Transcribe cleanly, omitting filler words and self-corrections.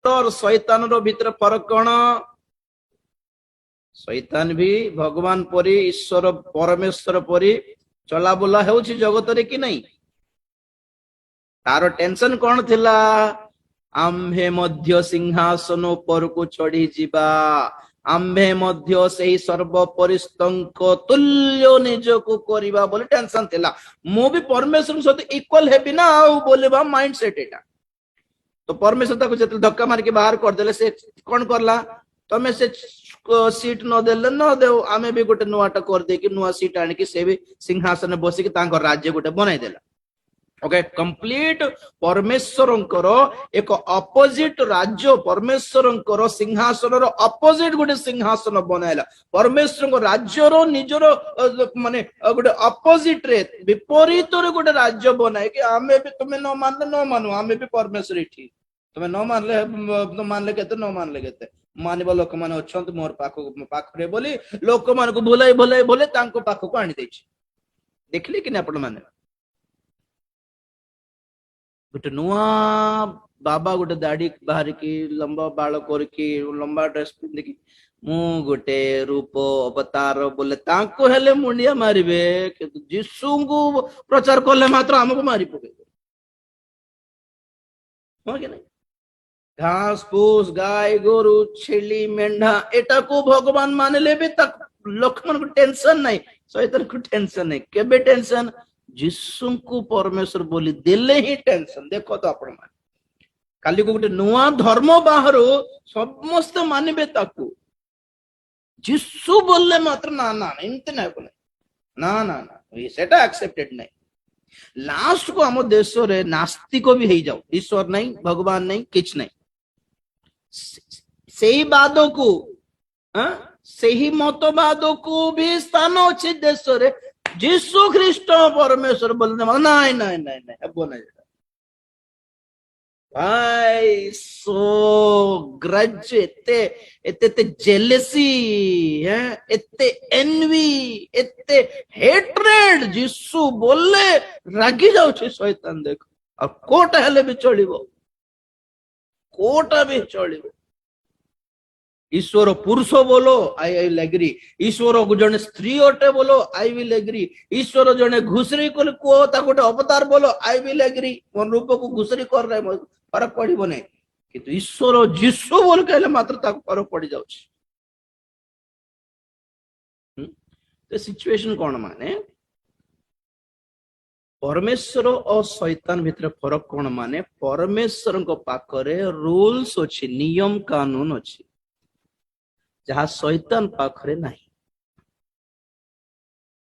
और शैतान रो भीतर फरक कौन? शैतान भी भगवान परी ईश्वर परमेश्वर परी चला बुला होउछि जगत रे कि नहीं? तार टेंशन कौन थिला? आम्भे मध्य सिंहासन ऊपर को चढ़ी जीवा, आम्भे मध्य से सर्व परिस्तंक तुल्य निज को करिबा बोले टेंशन थिला। मु भी परमेश्वर सहित इक्वल हेबी ना आउ बोलेबा माइंड सेट एटा। तो परमेश्वर ताको जते धक्का मार के बाहर कर देले से कोन करला? तमे से सीट न देले न देव, आमे भी गोटे नुआटा कर दे कि नुआ सीट आनि कि से भी सिंहासन बसी कि तांको राज्य गोटे बनाई देला। ओके, कंप्लीट परमेश्वरंकर एक अपोजिट राज्य, परमेश्वरंकर सिंहासन रो अपोजिट गोटे सिंहासन बनाइला। परमेश्वर राज्य रो निजरो माने गोटे अपोजिट रे विपरीत रे गोटे राज्य बनाए कि आमे भी तुमे न मानले न मानु, आमे भी परमेश्वर इठी तुमे न मानले न मानले केते न मानले केते मानिबा लोक माने अछंत मोर पाखरे बोली लोक मान को भुलाई भुलाई भुले तांको पाख को आनी देछि। देखली कि आपण माने गोटे नुआ बाबा गोटे दाढ़ी बाहर की लंबा बाल करके लंबा ड्रेस पिंधिकी मु गोटे रूप अवतार बोले तांको हेले मुंडिया मारिबे किंतु यीशु को प्रचार करले मात्र हमको मारी पकेबे। हो कि नहीं? घास फूस गाय गोरु छेली मेंढा एटा को भगवान मान लेबे तक लोक मन को टेंशन नहीं, शैतान को टेंशन नहीं। केबे टेंशन? यीशु को परमेश्वर बोली देले ही टेंशन। देखो तो आपण मान काली को गोटे नुआ धर्म बाहर समस्त मानबे ताकू, यीशु बोलले मात्र ना ना एमती ना ना ना ना सेटा एक्सेप्टेड नहीं। लास्ट को हम देश रे नास्तिक भी हो जाओ, ईश्वर नहीं भगवान नहीं किछ नहीं, सही बादों को सही मतवादों को भी स्थान अच्छे देश रे यीशु ख्रीष्ट परमेश्वर बोलने नहीं नहीं नहीं नहीं अब नहीं भाई। सो ग्रज एते एते जेलेसी है, एते एनवी, एते हेट्रेड यीशु बोले रागी जाऊ शैतान। देखो और कोटा हेले भी चलिबो, कोटा भी चलिबो। ईश्वर पुरुष बोलो आई विल एग्री, ईश्वर जने स्त्री अटे बोलो आई विल एग्री, ईश्वर जने घुसरी को गोटे अवतार बोलो आई विल एग्री। मोर रूप को घुसरी कर रहे फरक पड़ो नहीं, किंतु ईश्वर यीशु बोल कहले मात्र ताको फरक पड़ जाउ। तो सिचुएशन कौन माने परमेश्वर और शैतान भितर फरक कौन माने? परमेश्वर को पाखरे रूल्स अच्छी, नियम कानून अच्छी, जहाँ शैतान पाखरे नहीं।